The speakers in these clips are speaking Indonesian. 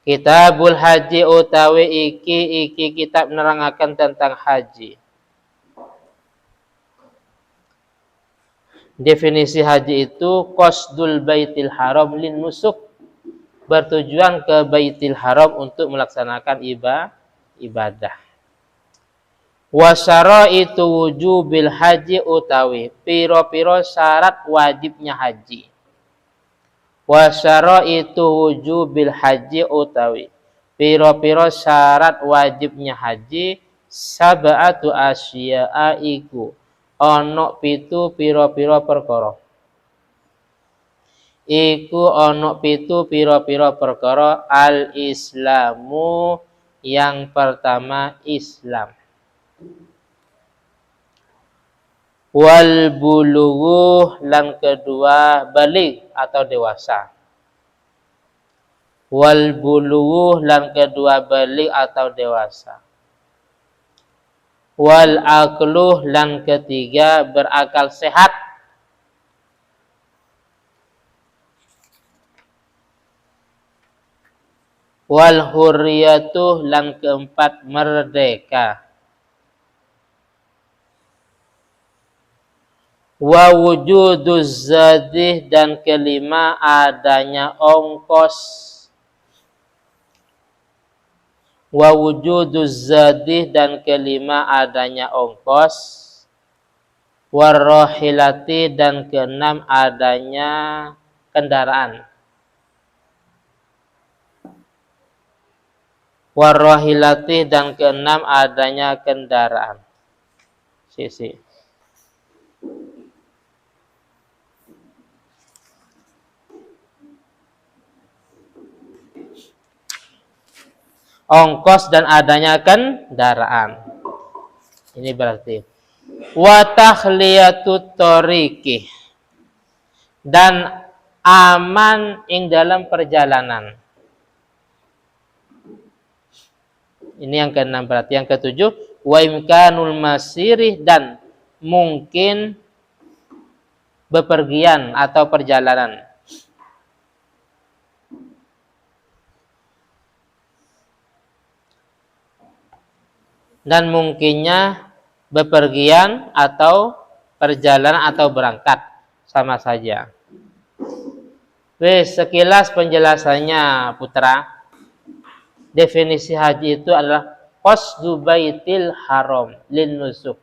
Kitabul haji utawi iki kitab nerangaken tentang haji. Definisi haji itu qasdul baitil haram lin nusuk, bertujuan ke baitil haram untuk melaksanakan ibadah. Wa syaraitu wujubil haji utawi piro-piro syarat wajibnya haji. Wa syaraitu wujubil haji utawi piro-piro syarat wajibnya haji sab'atu asya'a iku ana pitu piro-piro perkara. Iku ana pitu piro-piro perkara. Al-Islamu, yang pertama Islam. Wal bulughu, lan kedua baligh atau dewasa. Wal bulughu, lan kedua baligh atau dewasa. Wal aqlu, lan ketiga berakal sehat. Wal hurriyatu, lan keempat merdeka. Wa wujuduz zadih, dan kelima adanya ongkos. Wa wujuduz zadih, dan kelima adanya ongkos. Warrohilati, dan keenam adanya kendaraan. Warrohilati, dan keenam adanya kendaraan. Ongkos dan adanya kendaraan. Ini berarti wa takhliyatut thoriqi, dan aman ing dalam perjalanan. Ini yang keenam. Berarti yang ketujuh wa imkanul masirih, dan mungkin bepergian atau perjalanan. Dan mungkinnya bepergian atau perjalanan atau berangkat, sama saja. Sekilas penjelasannya putra. Definisi haji itu adalah qasdu baitil haram lin nusuk,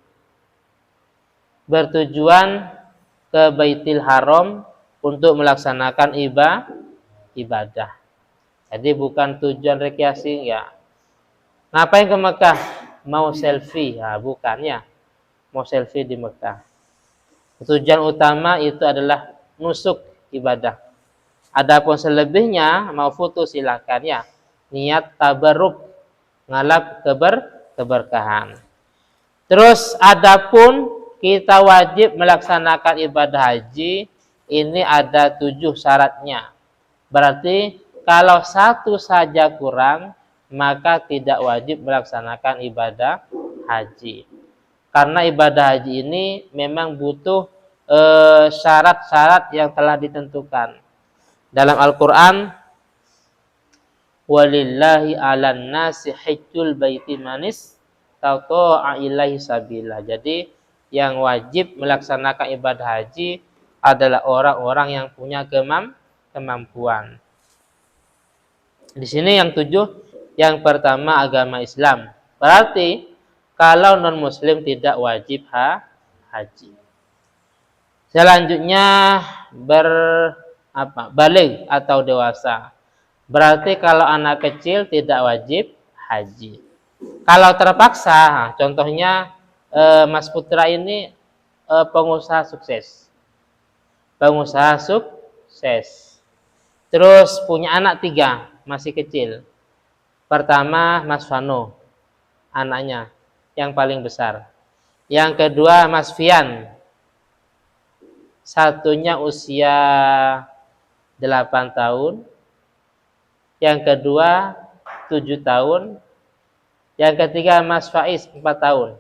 bertujuan ke baitil haram untuk melaksanakan ibadah. Jadi bukan tujuan rekreasi ya. Ngapain ke Mekah? Mau selfie? Ya, bukan ya. Mau selfie di Mekah. Tujuan utama itu adalah nusuk ibadah. Adapun selebihnya mau foto silakan ya. Niat tabarruk, ngalap keberkahan. Terus adapun kita wajib melaksanakan ibadah haji, ini ada 7 syaratnya. Berarti kalau satu saja kurang, maka tidak wajib melaksanakan ibadah haji. Karena ibadah haji ini memang butuh syarat-syarat yang telah ditentukan. Dalam Al-Quran, walillahi 'alan nasi hajjul baiti manis tata'a ilaihi sabila. Jadi yang wajib melaksanakan ibadah haji adalah orang-orang yang punya kemampuan. Di sini yang 7, yang pertama agama Islam. Berarti kalau non muslim tidak wajib haji. Selanjutnya baligh atau dewasa. Berarti kalau anak kecil tidak wajib haji. Kalau terpaksa, contohnya Mas Putra ini pengusaha sukses. Pengusaha sukses. Terus punya anak 3, masih kecil. Pertama Mas Vano, anaknya yang paling besar. Yang kedua Mas Fian, satunya usia 8 tahun. Yang kedua 7 tahun. Yang ketiga Mas Faiz 4 tahun.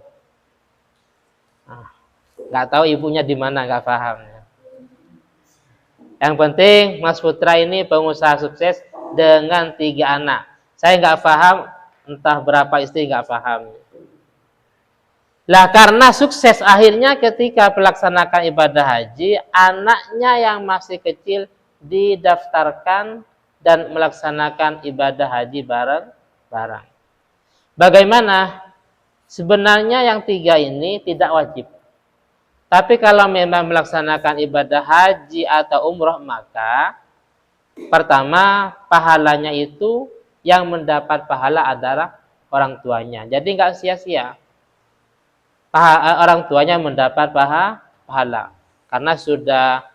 Nggak tahu ibunya di mana, nggak paham. Yang penting Mas Putra ini pengusaha sukses dengan 3 anak. Saya nggak paham, entah berapa istri nggak paham. Lah karena sukses akhirnya ketika melaksanakan ibadah haji, anaknya yang masih kecil didaftarkan dan melaksanakan ibadah haji bareng-bareng. Bagaimana? Sebenarnya yang 3 ini tidak wajib. Tapi kalau memang melaksanakan ibadah haji atau umroh, maka pertama pahalanya itu yang mendapat pahala adalah orang tuanya. Jadi nggak sia-sia. Orang tuanya mendapat pahala karena sudah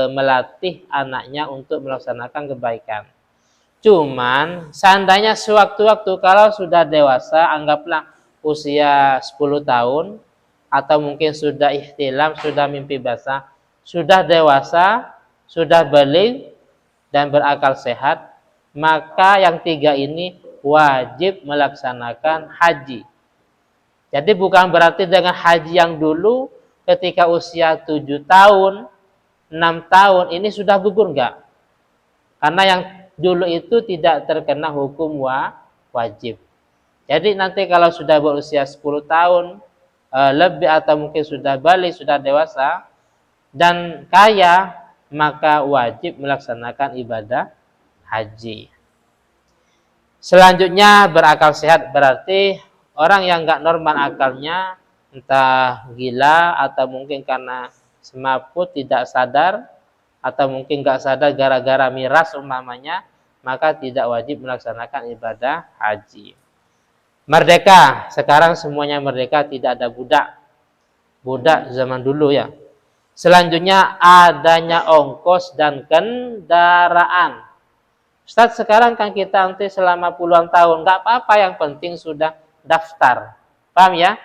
melatih anaknya untuk melaksanakan kebaikan. Cuman seandainya sewaktu-waktu kalau sudah dewasa, anggaplah usia 10 tahun atau mungkin sudah ihtilam, sudah mimpi basah, sudah dewasa, sudah baligh dan berakal sehat, maka yang 3 ini wajib melaksanakan haji. Jadi bukan berarti dengan haji yang dulu ketika usia 7 tahun, 6 tahun ini sudah gugur, enggak. Karena yang dulu itu tidak terkena hukum wajib. Jadi nanti kalau sudah berusia 10 tahun lebih atau mungkin sudah balik, sudah dewasa dan kaya, maka wajib melaksanakan ibadah haji. Selanjutnya berakal sehat, berarti orang yang enggak normal akalnya, entah gila atau mungkin karena semaput tidak sadar atau mungkin enggak sadar gara-gara miras umpamanya, maka tidak wajib melaksanakan ibadah haji. Merdeka, sekarang semuanya merdeka, tidak ada budak. Budak zaman dulu ya. Selanjutnya adanya ongkos dan kendaraan. Ustaz, sekarang kan kita nanti selama puluhan tahun, nggak apa-apa, yang penting sudah daftar. Paham ya?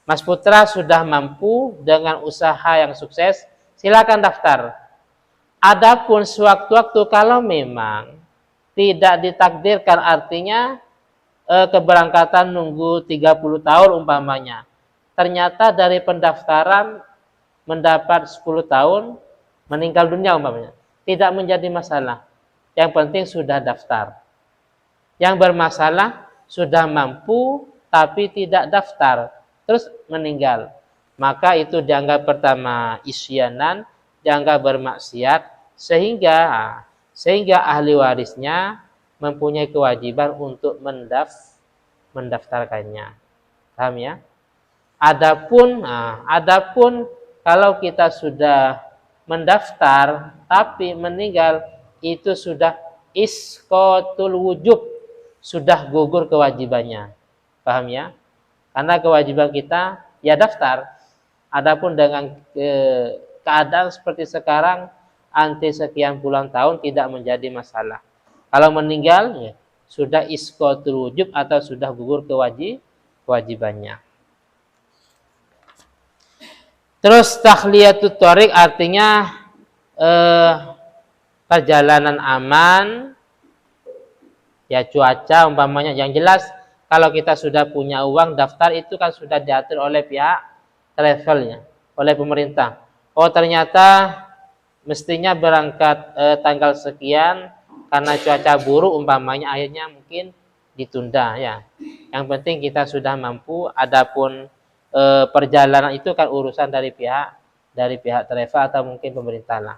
Mas Putra sudah mampu dengan usaha yang sukses, silakan daftar. Adapun sewaktu-waktu kalau memang tidak ditakdirkan, artinya keberangkatan nunggu 30 tahun umpamanya. Ternyata dari pendaftaran mendapat 10 tahun, meninggal dunia umpamanya. Tidak menjadi masalah. Yang penting sudah daftar. Yang bermasalah sudah mampu tapi tidak daftar, terus meninggal. Maka itu dianggap pertama isyanan, dianggap bermaksiat, sehingga ahli warisnya mempunyai kewajiban untuk mendaftarkannya. Paham ya? Adapun kalau kita sudah mendaftar tapi meninggal, itu sudah isqatul wujub, sudah gugur kewajibannya. Paham ya? Karena kewajiban kita ya daftar. Adapun dengan keadaan seperti sekarang, anti sekian puluhan tahun tidak menjadi masalah. Kalau meninggal ya, sudah isqatul wujub atau sudah gugur kewajibannya. Terus takhliyatut thoriq artinya perjalanan aman, ya cuaca umpamanya. Yang jelas kalau kita sudah punya uang, daftar itu kan sudah diatur oleh pihak travelnya, oleh pemerintah. Oh ternyata mestinya berangkat tanggal sekian, karena cuaca buruk umpamanya, akhirnya mungkin ditunda ya. Yang penting kita sudah mampu. Adapun perjalanan itu kan urusan dari pihak travel atau mungkin pemerintah lah.